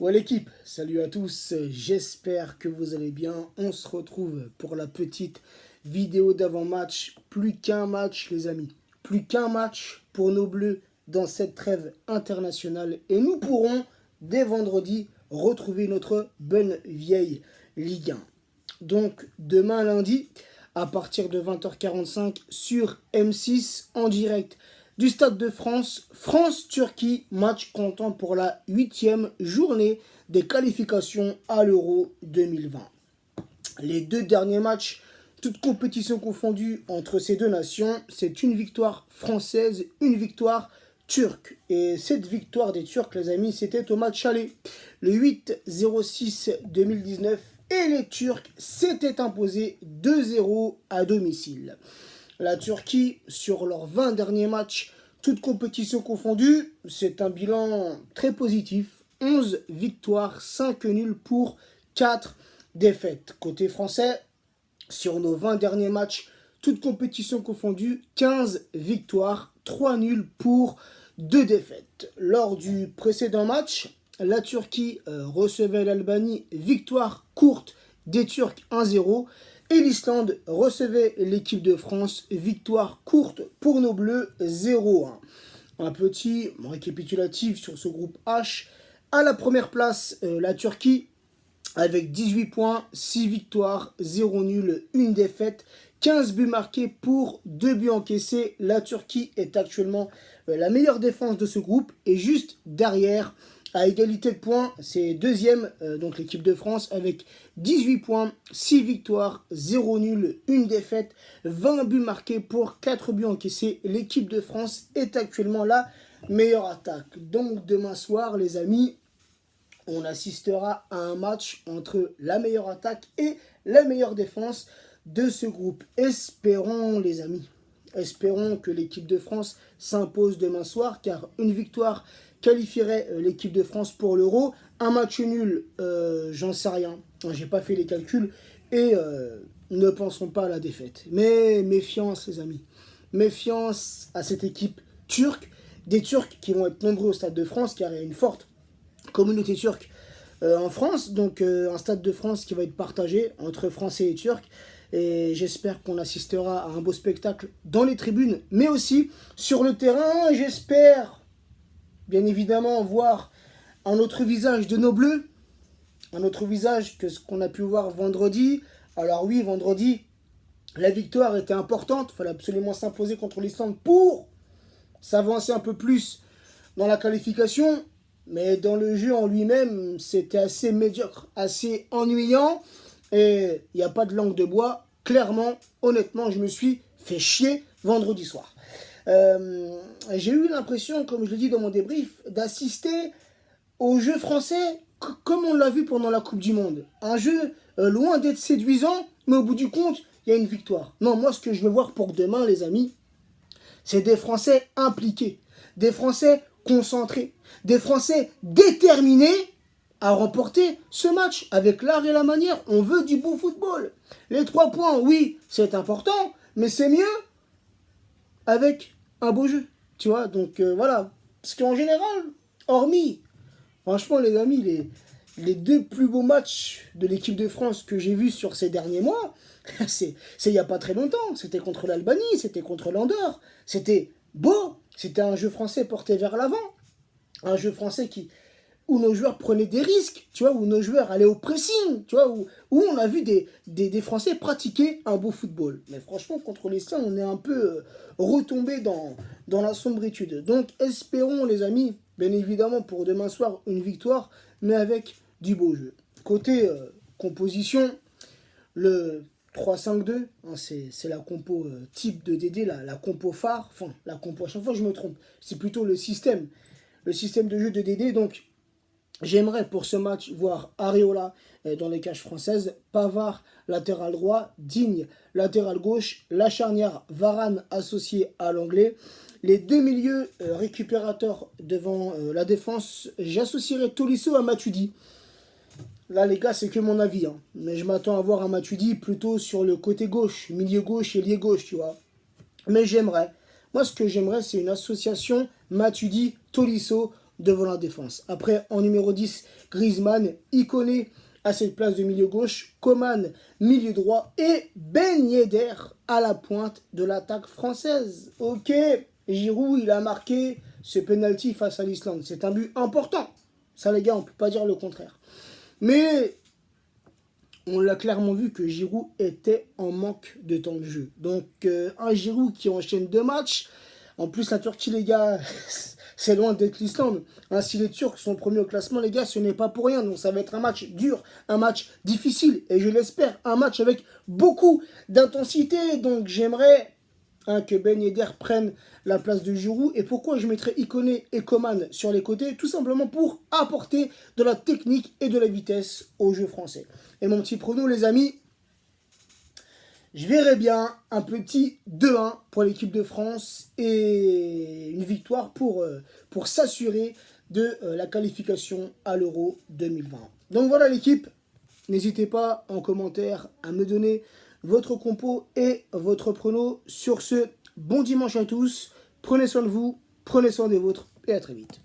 Ouais l'équipe, salut à tous, j'espère que vous allez bien. On se retrouve pour la petite vidéo d'avant-match. Plus qu'un match les amis, plus qu'un match pour nos Bleus dans cette trêve internationale. Et nous pourrons, dès vendredi, retrouver notre bonne vieille Ligue 1. Donc demain lundi, à partir de 20h45 sur M6 en direct du Stade de France, France-Turquie, match comptant pour la 8e journée des qualifications à l'Euro 2020. Les deux derniers matchs, toutes compétitions confondues entre ces deux nations, c'est une victoire française, une victoire turque. Et cette victoire des Turcs, les amis, c'était au match aller, le 8-06 2019. Et les Turcs s'étaient imposés 2-0 à domicile. La Turquie, sur leurs 20 derniers matchs, toutes compétitions confondues, c'est un bilan très positif. 11 victoires, 5 nuls pour 4 défaites. Côté français, sur nos 20 derniers matchs, toutes compétitions confondues, 15 victoires, 3 nuls pour 2 défaites. Lors du précédent match, la Turquie recevait l'Albanie, victoire courte des Turcs 1-0. Et l'Islande recevait l'équipe de France, victoire courte pour nos Bleus 0-1. Un petit récapitulatif sur ce groupe H. À la première place, la Turquie avec 18 points, 6 victoires, 0 nul, 1 défaite, 15 buts marqués pour 2 buts encaissés. La Turquie est actuellement la meilleure défense de ce groupe et juste derrière, à égalité de points, c'est deuxième, donc l'équipe de France, avec 18 points, 6 victoires, 0 nul, 1 défaite, 20 buts marqués pour 4 buts encaissés. L'équipe de France est actuellement la meilleure attaque. Donc demain soir, les amis, on assistera à un match entre la meilleure attaque et la meilleure défense de ce groupe. Espérons, les amis, espérons que l'équipe de France s'impose demain soir, car une victoire qualifierait l'équipe de France pour l'Euro. Un match nul, j'en sais rien. J'ai pas fait les calculs et ne pensons pas à la défaite. Mais méfiance, les amis. Méfiance à cette équipe turque. Des Turcs qui vont être nombreux au Stade de France, car il y a une forte communauté turque en France. Donc un Stade de France qui va être partagé entre Français et Turcs. Et j'espère qu'on assistera à un beau spectacle dans les tribunes, mais aussi sur le terrain. J'espère bien évidemment voir un autre visage de nos Bleus, un autre visage que ce qu'on a pu voir vendredi. Alors oui, vendredi, la victoire était importante, il fallait absolument s'imposer contre l'Islande pour s'avancer un peu plus dans la qualification, mais dans le jeu en lui-même, c'était assez médiocre, assez ennuyant, et il n'y a pas de langue de bois. Clairement, honnêtement, je me suis fait chier vendredi soir. J'ai eu l'impression, comme je l'ai dit dans mon débrief, d'assister au jeu français comme on l'a vu pendant la Coupe du Monde. Un jeu loin d'être séduisant, mais au bout du compte, il y a une victoire. Non, moi, ce que je veux voir pour demain, les amis, c'est des Français impliqués, des Français concentrés, des Français déterminés à remporter ce match avec l'art et la manière. On veut du beau football. Les 3 points, oui, c'est important, mais c'est mieux avec un beau jeu, tu vois. Donc voilà, parce qu'en général, hormis, franchement les amis, les deux plus beaux matchs de l'équipe de France que j'ai vus sur ces derniers mois, c'est il n'y a pas très longtemps. C'était contre l'Albanie, c'était contre l'Andorre, c'était beau, c'était un jeu français porté vers l'avant, un jeu français où nos joueurs prenaient des risques, tu vois, où nos joueurs allaient au pressing, tu vois, où on a vu des Français pratiquer un beau football. Mais franchement, contre les Saints, on est un peu retombé dans la sombritude. Donc, espérons, les amis, bien évidemment, pour demain soir, une victoire, mais avec du beau jeu. Côté composition, le 3-5-2, hein, c'est la compo type de Dédé, la compo phare, enfin, la compo, à chaque fois je me trompe, c'est plutôt le système de jeu de Dédé. Donc, j'aimerais pour ce match voir Areola dans les cages françaises, Pavard latéral droit, Digne latéral gauche, la charnière Varane associé à l'anglais. Les deux milieux récupérateurs devant la défense, j'associerai Tolisso à Matuidi. Là les gars, c'est que mon avis, hein. Mais je m'attends à voir un Matuidi plutôt sur le côté gauche, milieu gauche et ailier gauche, tu vois. Mais j'aimerais. Moi, ce que j'aimerais, c'est une association Matuidi-Tolisso devant la défense. Après, en numéro 10, Griezmann, Ikoné à cette place de milieu gauche, Coman, milieu droit et Ben Yedder à la pointe de l'attaque française. Ok, Giroud, il a marqué ce penalty face à l'Islande. C'est un but important. Ça, les gars, on ne peut pas dire le contraire. Mais on l'a clairement vu que Giroud était en manque de temps de jeu. Donc, un Giroud qui enchaîne 2 matchs. En plus, la Turquie, les gars, c'est loin d'être l'Islande. Hein, si les Turcs sont premiers au classement, les gars, ce n'est pas pour rien. Donc, ça va être un match dur, un match difficile. Et je l'espère, un match avec beaucoup d'intensité. Donc, j'aimerais que Ben Yedder prenne la place de Giroud. Et pourquoi je mettrais Ikoné et Coman sur les côtés? Tout simplement pour apporter de la technique et de la vitesse au jeu français. Et mon petit prono, les amis, je verrais bien un petit 2-1 pour l'équipe de France et une victoire pour s'assurer de la qualification à l'Euro 2020. Donc voilà l'équipe, n'hésitez pas en commentaire à me donner votre compo et votre prono. Sur ce, bon dimanche à tous, prenez soin de vous, prenez soin des vôtres et à très vite.